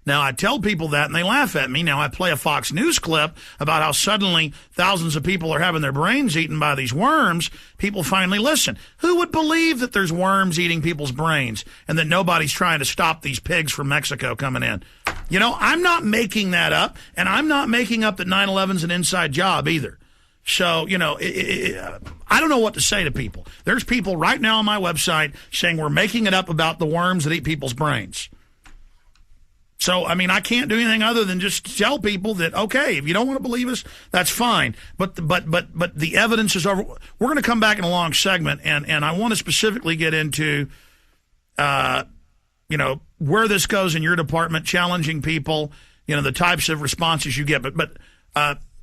Now, I tell people that, and they laugh at me. Now, I play a Fox News clip about how suddenly thousands of people are having their brains eaten by these worms. People finally listen. Who would believe that there's worms eating people's brains and that nobody's trying to stop these pigs from Mexico coming in? You know, I'm not making that up, and I'm not making up that 9/11's an inside job either. So, you know, I don't know what to say to people. There's people right now on my website saying we're making it up about the worms that eat people's brains. So, I mean, I can't do anything other than just tell people that, okay, if you don't want to believe us, that's fine. But the evidence is over. We're going to come back in a long segment, and I want to specifically get into, you know, where this goes in your department, challenging people, you know, the types of responses you get. But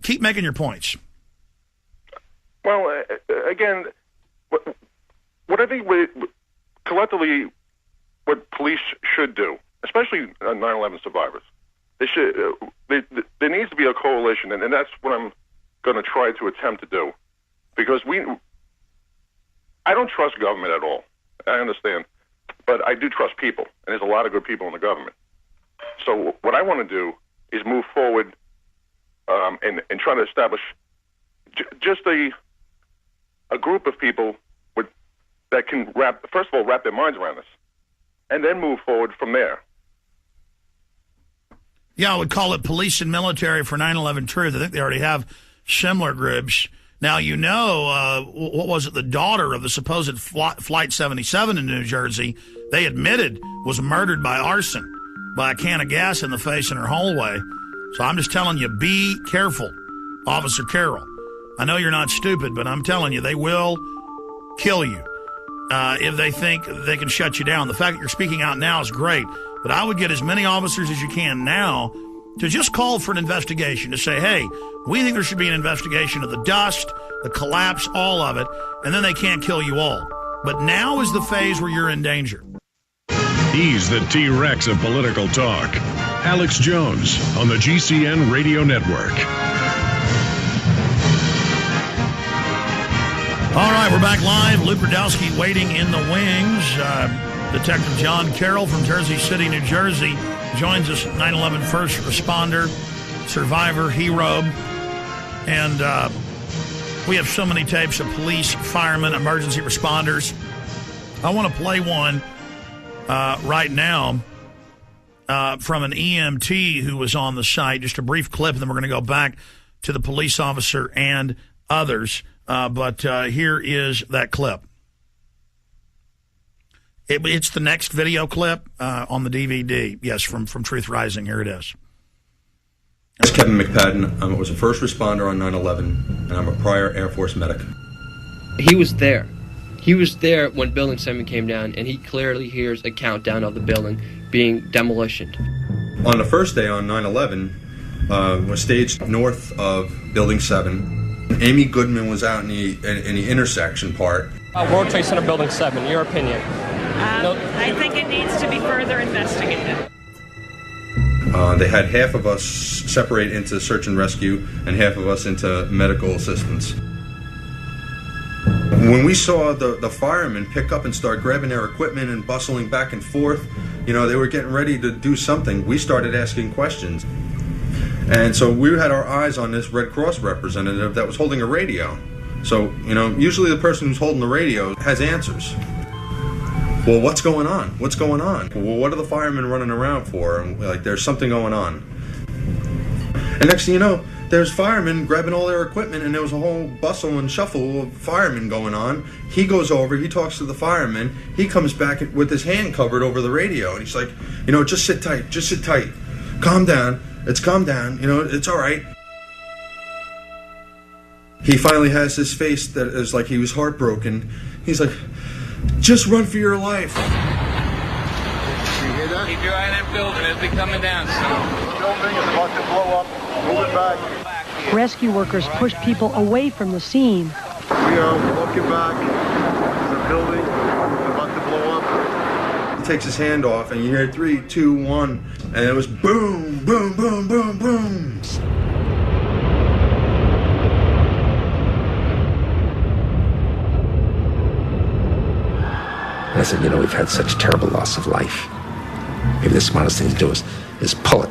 keep making your points. Well, again, what I think collectively what police should do, especially 9/11 survivors, there needs to be a coalition, and that's what I'm going to try to attempt to do, because I don't trust government at all. I understand, but I do trust people, and there's a lot of good people in the government. So what I want to do is move forward and try to establish just a group of people that can first of all wrap their minds around this, and then move forward from there. Yeah, I would call it police and military for 9/11 truth. I think they already have similar groups. Now, you know, what was it? The daughter of the supposed Flight 77 in New Jersey, they admitted was murdered by arson, by a can of gas in the face in her hallway. So I'm just telling you, be careful, Officer Carroll. I know you're not stupid, but I'm telling you, they will kill you if they think they can shut you down. The fact that you're speaking out now is great, but I would get as many officers as you can now to just call for an investigation, to say, hey, we think there should be an investigation of the dust, the collapse, all of it, and then they can't kill you all. But now is the phase where you're in danger. He's the T-Rex of political talk. Alex Jones on the GCN Radio Network. All right, we're back live. Luke Rudowski waiting in the wings. Detective John Carroll from Jersey City, New Jersey, joins us, 9/11 first responder, survivor, hero. And we have so many tapes of police, firemen, emergency responders. I want to play one right now from an EMT who was on the site, just a brief clip, and then we're going to go back to the police officer and others. But here is that clip. It's the next video clip on the DVD. Yes, from Truth Rising. Here it is. This is Kevin McPadden. I was a first responder on 9/11, and I'm a prior Air Force medic. He was there. He was there when Building 7 came down, and he clearly hears a countdown of the building being demolitioned. On the first day on 9/11, was staged north of Building 7. Amy Goodman was out in the intersection part. World Trade Center Building 7, your opinion? I think it needs to be further investigated. They had half of us separate into search and rescue and half of us into medical assistance. When we saw the firemen pick up and start grabbing their equipment and bustling back and forth, you know, they were getting ready to do something, we started asking questions. And so we had our eyes on this Red Cross representative that was holding a radio. So, you know, usually the person who's holding the radio has answers. Well, what's going on? What's going on? Well, what are the firemen running around for? And, like, there's something going on. And next thing you know, there's firemen grabbing all their equipment, and there was a whole bustle and shuffle of firemen going on. He goes over, he talks to the fireman, he comes back with his hand covered over the radio, and he's like, you know, just sit tight, calm down, calm down, you know, it's all right. He finally has this face that is like he was heartbroken. He's like, just run for your life. You hear that? Keep your eye on that building. It'll be coming down soon. Building is about to blow up. Move it back. Rescue workers pushed people away from the scene. We are walking back. The building is about to blow up. He takes his hand off, and you hear 3, 2, 1, and it was boom, boom, boom, boom, boom. I said, you know, we've had such terrible loss of life. maybe the smartest thing to do is pull it.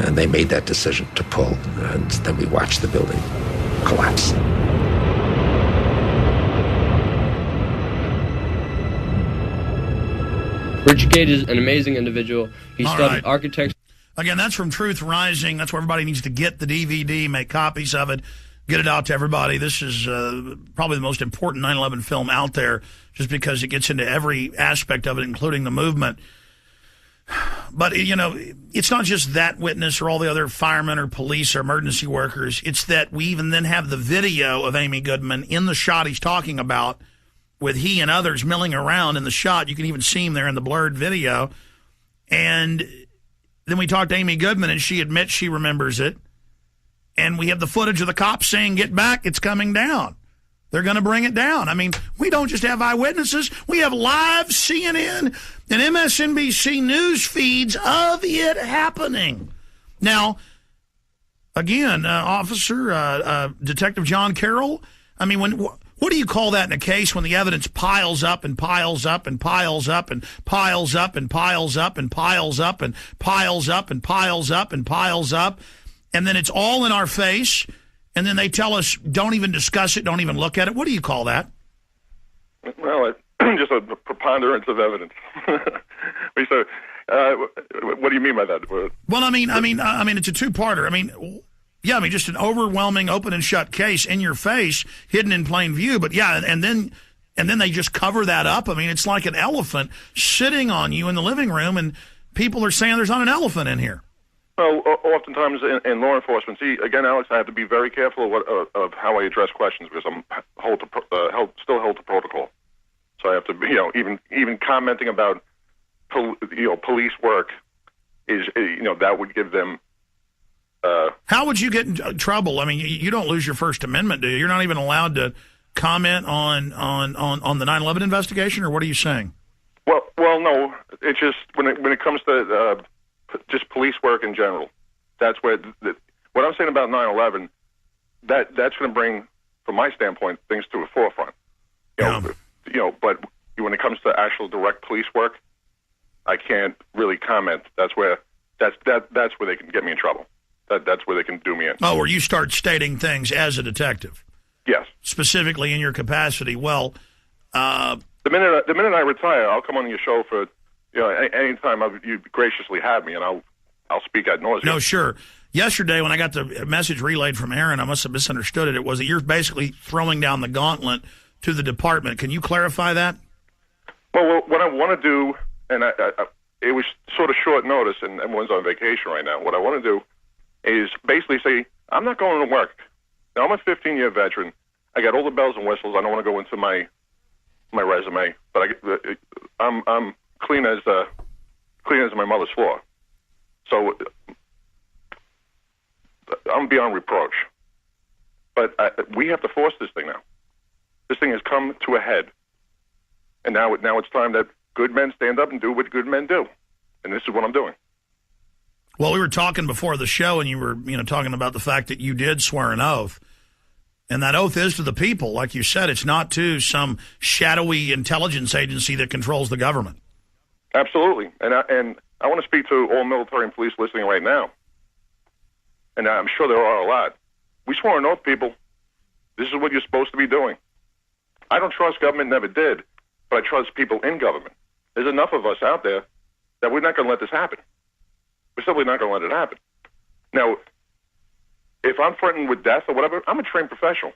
And they made that decision to pull, and then we watched the building collapse. Richard Gage is an amazing individual. He studied architecture. Again, that's from Truth Rising. That's where everybody needs to get the DVD, make copies of it, get it out to everybody. This is probably the most important 9/11 film out there, just because it gets into every aspect of it, including the movement. But, you know, it's not just that witness or all the other firemen or police or emergency workers. It's that we even then have the video of Amy Goodman in the shot he's talking about, with he and others milling around in the shot. You can even see him there in the blurred video. And then we talked to Amy Goodman, and she admits she remembers it. And we have the footage of the cops saying, get back, it's coming down. They're going to bring it down. I mean, we don't just have eyewitnesses. We have live CNN and MSNBC news feeds of it happening. Now, again, Detective John Carroll, I mean, what do you call that in a case when the evidence piles up and piles up and piles up and piles up and piles up and piles up and piles up and piles up and piles up, and then it's all in our face? And then they tell us, don't even discuss it, don't even look at it. What do you call that? Well, just a preponderance of evidence. So, what do you mean by that? Well, I mean, it's a two-parter. I mean, just an overwhelming, open and shut case in your face, hidden in plain view. But yeah, and then they just cover that up. I mean, it's like an elephant sitting on you in the living room, and people are saying there's not an elephant in here. Well, oftentimes in law enforcement, see, again, Alex, I have to be very careful of how I address questions, because I'm still held to protocol. So I have to be, even commenting about, police work is, that would give them. How would you get in trouble? I mean, you don't lose your First Amendment, do you? You're not even allowed to comment on the 9/11 investigation, or what are you saying? Well, no. It's just when it comes to just police work in general. That's where what I'm saying about 9/11. That's going to bring, from my standpoint, things to the forefront. But when it comes to actual direct police work, I can't really comment. That's where they can get me in trouble. That's where they can do me in. Oh, where you start stating things as a detective. Yes. Specifically in your capacity. Well, the minute I retire, I'll come on your show for anytime you graciously have me, and I'll speak ad nauseam. No, sure. Yesterday, when I got the message relayed from Aaron, I must have misunderstood it. It was that you're basically throwing down the gauntlet to the department. Can you clarify that? Well, what I want to do, and it was sort of short notice, and everyone's on vacation right now. What I want to do is basically say, I'm not going to work. Now, I'm a 15-year veteran. I got all the bells and whistles. I don't want to go into my resume, but I'm clean as my mother's floor. So I'm beyond reproach. But we have to force this thing now. This thing has come to a head, and now it's time that good men stand up and do what good men do, and this is what I'm doing. Well, we were talking before the show, and you were talking about the fact that you did swear an oath, and that oath is to the people, like you said. It's not to some shadowy intelligence agency that controls the government. Absolutely, and I want to speak to all military and police listening right now, and I'm sure there are a lot. We swore an oath, people. This is what you're supposed to be doing. I don't trust government, never did, but I trust people in government. There's enough of us out there that we're not going to let this happen. We're simply not going to let it happen. Now, if I'm threatened with death or whatever, I'm a trained professional.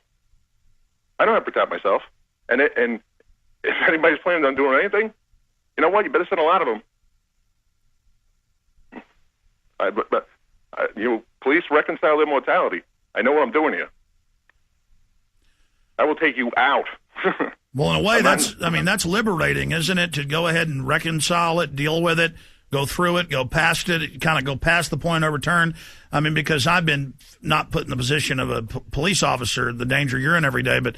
I know how to protect myself. And if anybody's planning on doing anything, you know what? You better send a lot of them. Police reconcile their mortality. I know what I'm doing here. I will take you out. Well, in a way, that's liberating, isn't it? To go ahead and reconcile it, deal with it, go through it, go past it, kind of go past the point of return. I mean, because I've been not put in the position of a police officer, the danger you're in every day, but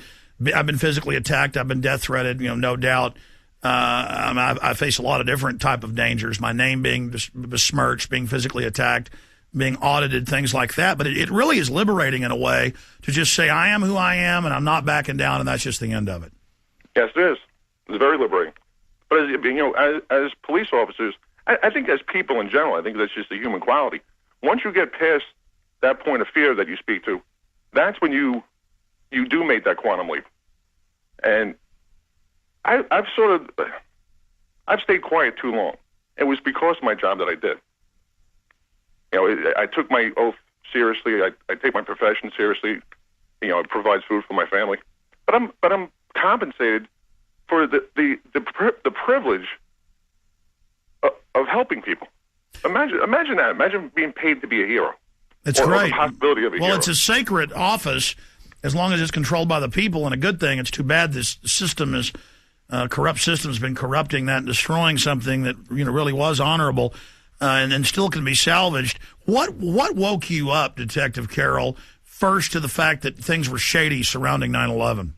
I've been physically attacked. I've been death threatened, no doubt. I face a lot of different type of dangers, my name being besmirched, being physically attacked, being audited, things like that. But it really is liberating in a way to just say, I am who I am, and I'm not backing down, and that's just the end of it. Yes, it is. It's very liberating. But as police officers, I think as people in general, I think that's just a human quality. Once you get past that point of fear that you speak to, that's when you do make that quantum leap. And I've stayed quiet too long. It was because of my job that I did. I took my oath seriously. I take my profession seriously. It provides food for my family. But I'm compensated for the privilege of helping people. Imagine that. Imagine being paid to be a hero. It's or great. The possibility of a hero. It's a sacred office as long as it's controlled by the people, and a good thing. It's too bad this system is corrupt. System's been corrupting that and destroying something that really was honorable, and still can be salvaged. What woke you up, Detective Carroll, first to the fact that things were shady surrounding 9/11?